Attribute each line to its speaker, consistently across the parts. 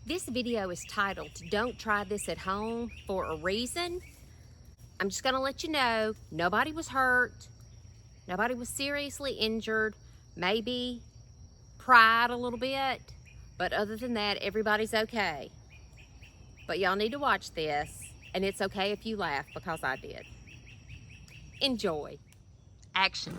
Speaker 1: This video is titled, Don't Try This at Home, for a reason. I'm just gonna let you know, nobody was hurt. Nobody was seriously injured. Maybe pried a little bit, but other than that, everybody's okay. But y'all need to watch this, and it's okay if you laugh because I did. Enjoy. Action.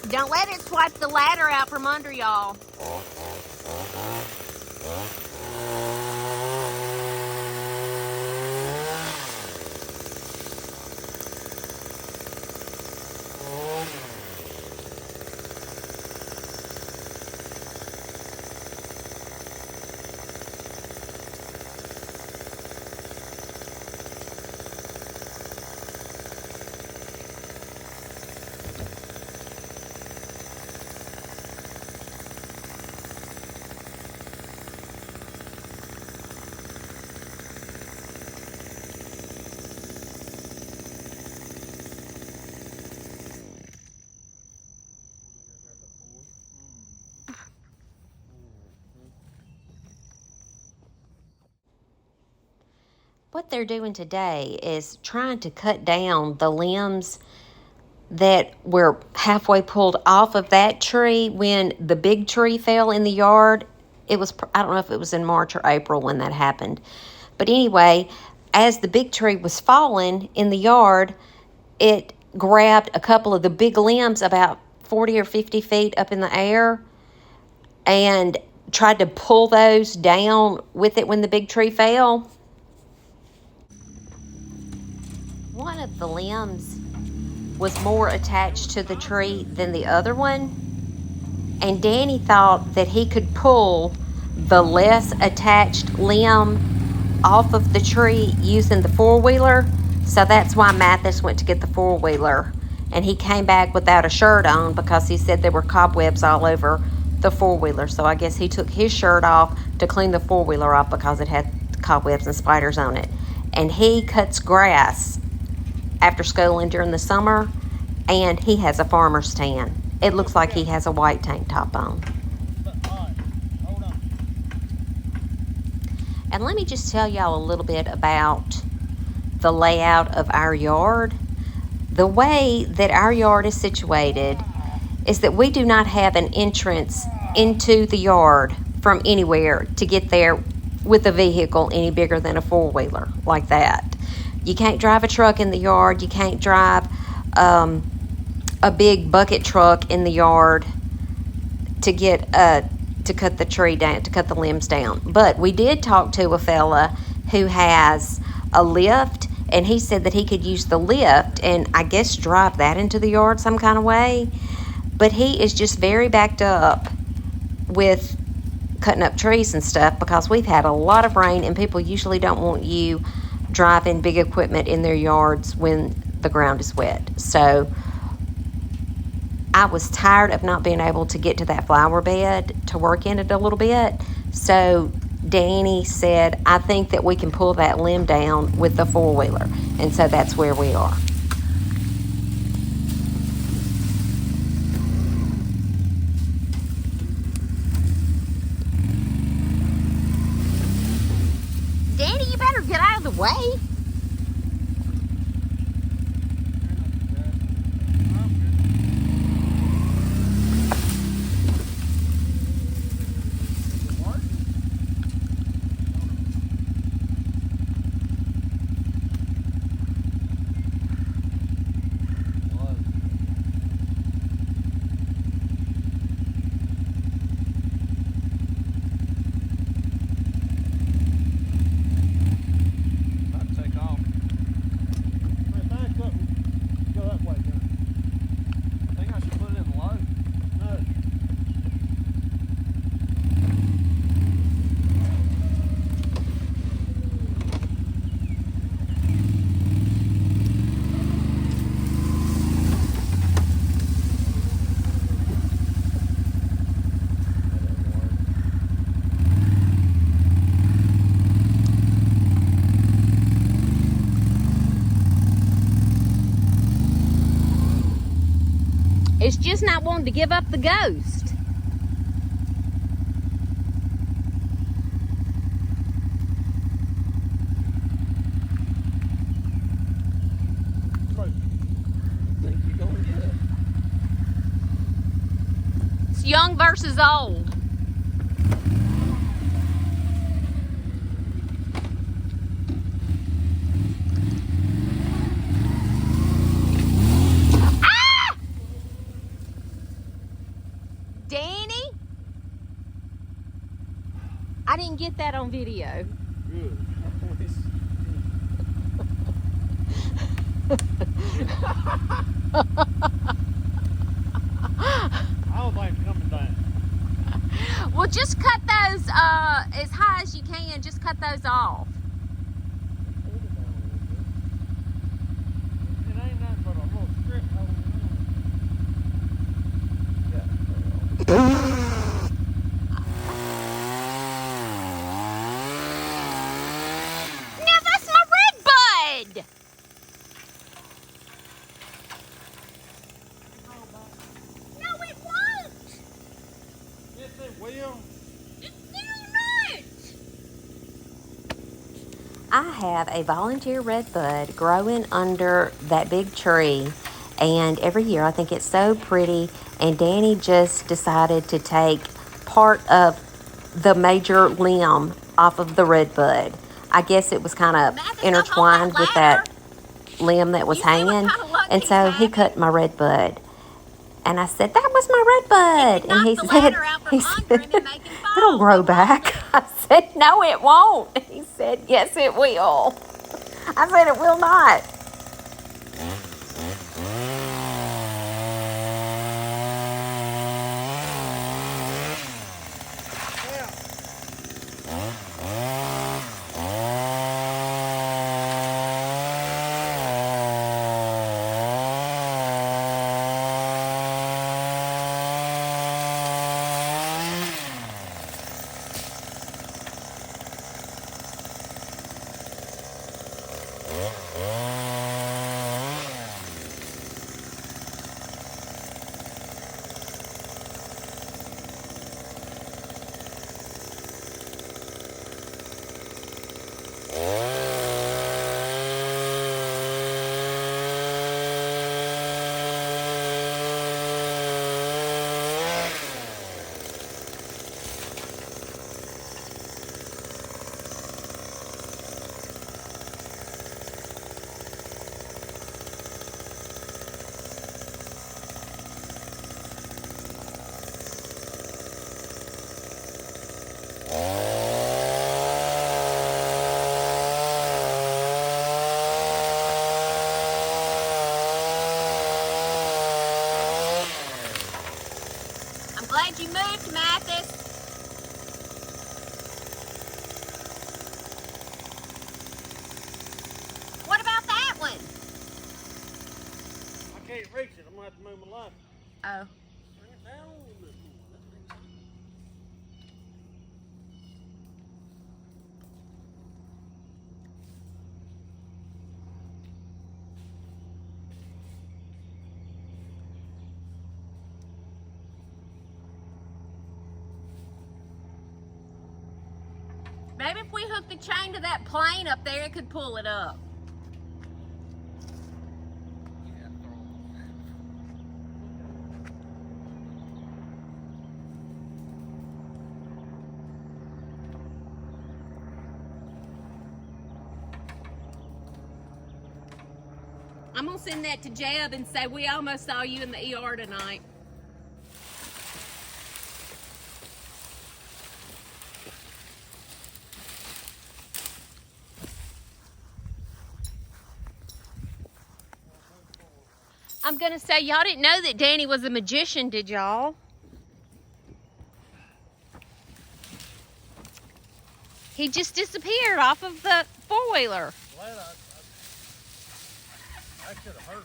Speaker 1: Don't let it swipe the ladder out from under y'all. What they're doing today is trying to cut down the limbs that were halfway pulled off of that tree when the big tree fell in the yard. It was, I don't know if it was in March or April when that happened. But anyway, as the big tree was falling in the yard, it grabbed a couple of the big limbs about 40 or 50 feet up in the air and tried to pull those down with it when the big tree fell. One of the limbs was more attached to the tree than the other one, and Danny thought that he could pull the less attached limb off of the tree using the four-wheeler. So that's why Mathis went to get the four-wheeler, and he came back without a shirt on because he said there were cobwebs all over the four-wheeler. So I guess he took his shirt off to clean the four-wheeler off because it had cobwebs and spiders on it. And he cuts grass after schooling during the summer, and he has a farmer's tan. It looks like he has a white tank top on. And let me just tell y'all a little bit about the layout of our yard. The way that our yard is situated is that we do not have an entrance into the yard from anywhere to get there with a vehicle any bigger than a four-wheeler like that. You can't drive a truck in the yard. You can't drive a big bucket truck in the yard to get to cut the tree down, to cut the limbs down. But we did talk to a fella who has a lift, and he said that he could use the lift and I guess drive that into the yard some kind of way. But he is just very backed up with cutting up trees and stuff because we've had a lot of rain, and people usually don't want you driving big equipment in their yards when the ground is wet. So I was tired of not being able to get to that flower bed to work in it a little bit. So Danny said, I think that we can pull that limb down with the four-wheeler. And so that's where we are. Danny, you better get out of the way. It's just not wanting to give up the ghost. It's young versus old. Danny? I didn't get that on video.
Speaker 2: Good. I don't think it's coming down.
Speaker 1: Well, just cut those as high as you can. Just cut those off.
Speaker 2: It ain't nothing but a little strip holding on.
Speaker 1: Now that's my red bud. No, it won't.
Speaker 2: Yes, it will.
Speaker 1: It will not. I have a volunteer red bud growing under that big tree, and every year I think it's so pretty, and Danny just decided to take part of the major limb off of the red bud. I guess it was kind of intertwined with that limb that was hanging, and so he cut my red bud. And I said, that was my red bud. And he said, it'll grow back. I said, no, it won't. He said, yes, it will. I said, it will not. Glad you moved, Mathis. What about that one?
Speaker 2: I can't reach it. I'm going to have to move my line.
Speaker 1: Oh.
Speaker 2: Bring it down a little bit more.
Speaker 1: Maybe if we hook the chain to that plane up there, it could pull it up. I'm gonna send that to Jeb and say we almost saw you in the ER tonight. I'm gonna say y'all didn't know that Danny was a magician, did y'all? He just disappeared off of the four-wheeler.
Speaker 2: Glad I should have hurt.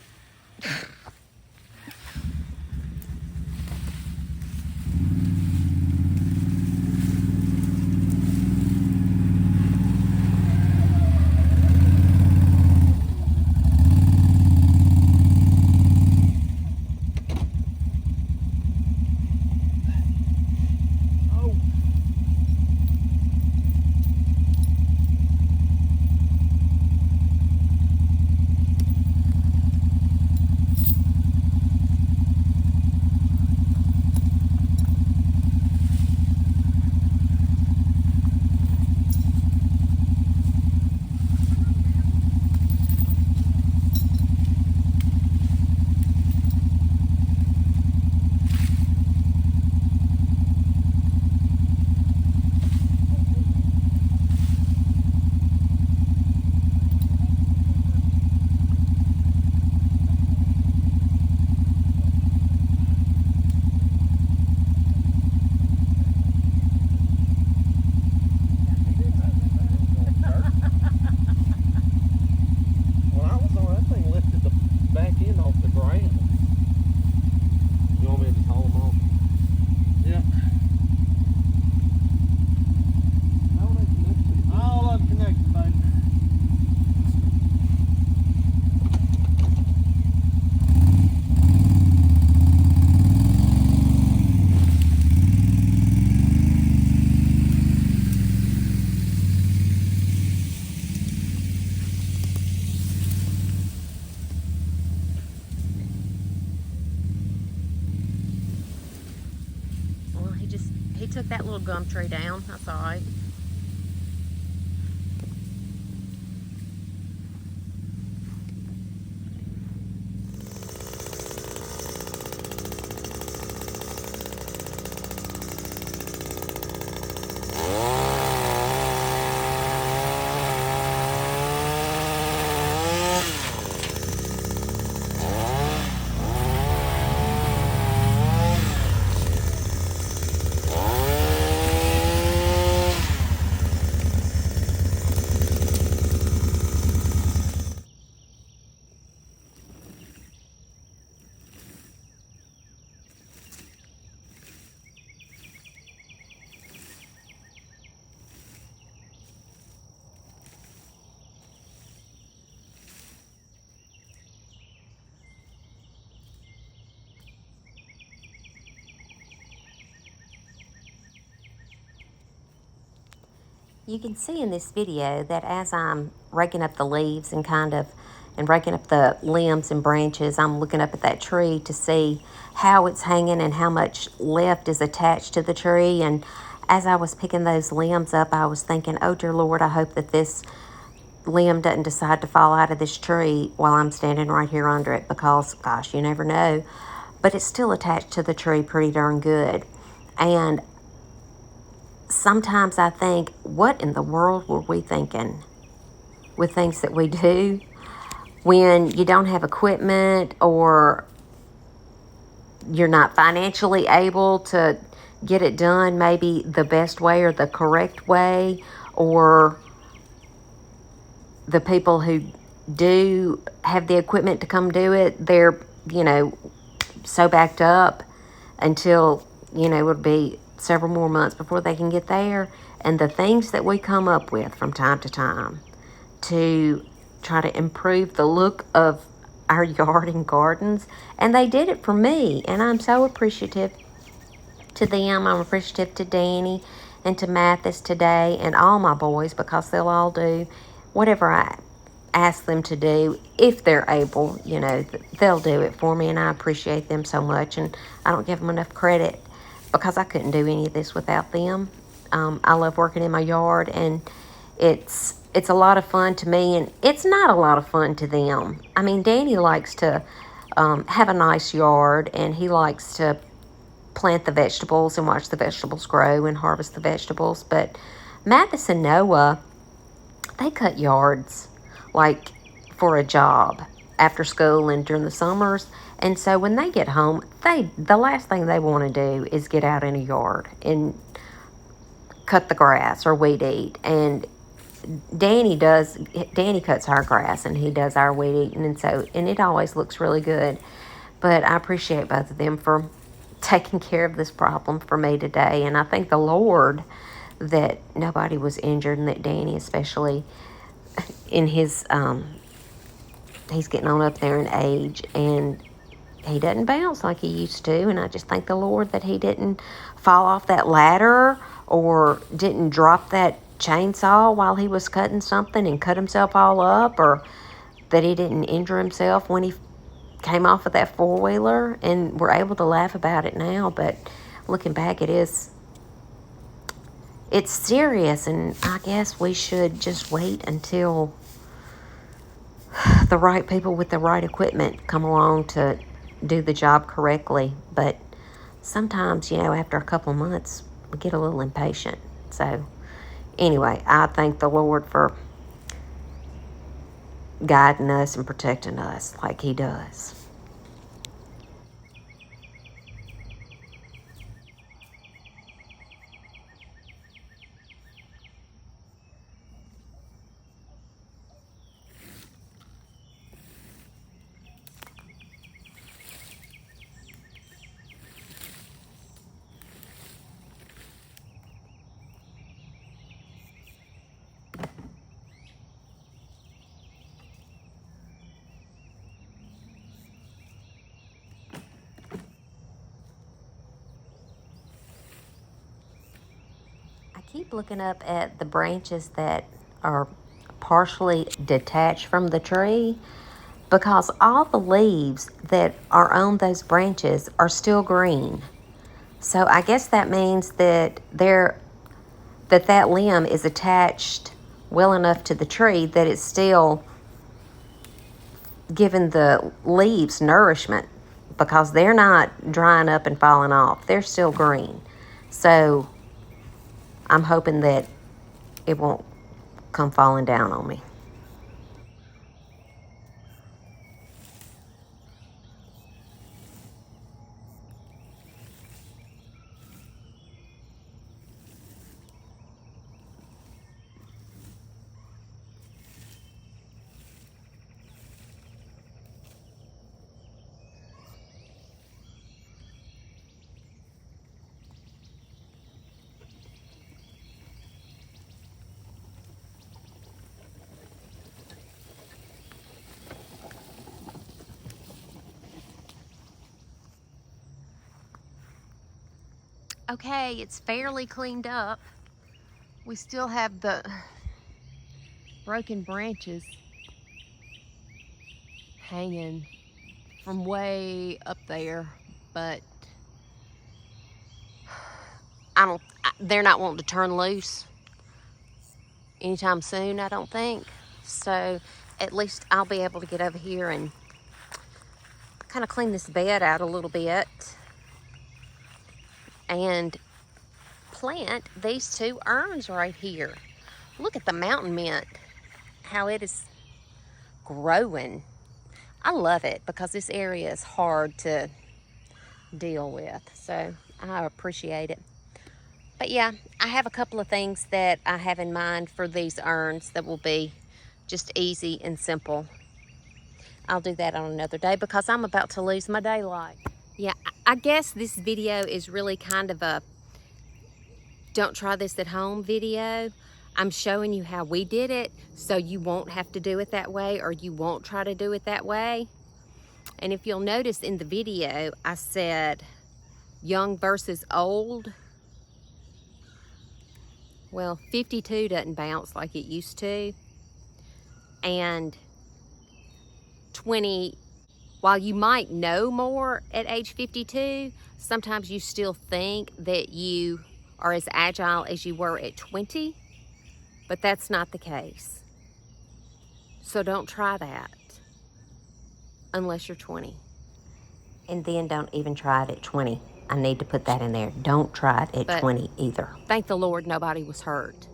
Speaker 1: took that little gum tree down. That's all right. You can see in this video that as I'm raking up the leaves and raking up the limbs and branches, I'm looking up at that tree to see how it's hanging and how much left is attached to the tree. And as I was picking those limbs up, I was thinking, oh dear Lord, I hope that this limb doesn't decide to fall out of this tree while I'm standing right here under it, because gosh, you never know. But it's still attached to the tree pretty darn good. And sometimes I think, what in the world were we thinking with things that we do when you don't have equipment, or you're not financially able to get it done maybe the best way or the correct way, or the people who do have the equipment to come do it, they're, so backed up until, it would be several more months before they can get there. And the things that we come up with from time to time to try to improve the look of our yard and gardens, and they did it for me, and I'm so appreciative to them. I'm appreciative to Danny and to Mathis today and all my boys, because they'll all do whatever I ask them to do. If they're able, they'll do it for me, and I appreciate them so much, and I don't give them enough credit, because I couldn't do any of this without them. I love working in my yard, and it's a lot of fun to me, and it's not a lot of fun to them. I mean, Danny likes to have a nice yard, and he likes to plant the vegetables and watch the vegetables grow and harvest the vegetables. But Mathis and Noah, they cut yards like for a job after school and during the summers. And so when they get home, the last thing they want to do is get out in a yard and cut the grass or weed eat. And Danny cuts our grass, and he does our weed eating, and it always looks really good. But I appreciate both of them for taking care of this problem for me today. And I thank the Lord that nobody was injured, and that Danny, especially in his, he's getting on up there in age, and he doesn't bounce like he used to. And I just thank the Lord that he didn't fall off that ladder, or didn't drop that chainsaw while he was cutting something and cut himself all up, or that he didn't injure himself when he came off of that four-wheeler. And we're able to laugh about it now, but looking back, it's serious. And I guess we should just wait until the right people with the right equipment come along to do the job correctly. But sometimes, after a couple of months, we get a little impatient. So anyway, I thank the Lord for guiding us and protecting us like he does. Keep looking up at the branches that are partially detached from the tree, because all the leaves that are on those branches are still green. So I guess that means that that limb is attached well enough to the tree that it's still giving the leaves nourishment, because they're not drying up and falling off. They're still green. So I'm hoping that it won't come falling down on me. Okay, it's fairly cleaned up. We still have the broken branches hanging from way up there, but they're not wanting to turn loose anytime soon, I don't think. So at least I'll be able to get over here and kind of clean this bed out a little bit and plant these 2 urns right here. Look at the mountain mint, how it is growing. I love it because this area is hard to deal with, so I appreciate it. But yeah, I have a couple of things that I have in mind for these urns that will be just easy and simple. I'll do that on another day because I'm about to lose my daylight. Yeah, I guess this video is really kind of a don't try this at home video. I'm showing you how we did it so you won't have to do it that way, or you won't try to do it that way. And if you'll notice in the video, I said young versus old. Well, 52 doesn't bounce like it used to. And 20, while you might know more at age 52, sometimes you still think that you are as agile as you were at 20, but that's not the case. So don't try that unless you're 20. And then don't even try it at 20. I need to put that in there. Don't try it at 20 either. Thank the Lord nobody was hurt.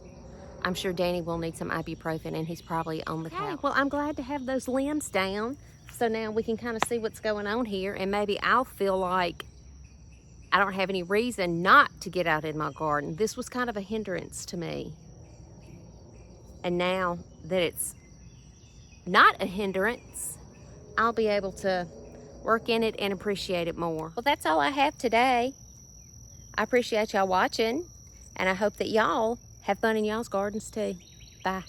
Speaker 1: I'm sure Danny will need some ibuprofen, and he's probably on the couch. Well, I'm glad to have those limbs down, so now we can kind of see what's going on here, and maybe I'll feel like I don't have any reason not to get out in my garden. This was kind of a hindrance to me. And now that it's not a hindrance, I'll be able to work in it and appreciate it more. Well, that's all I have today. I appreciate y'all watching, and I hope that y'all have fun in y'all's gardens too. Bye.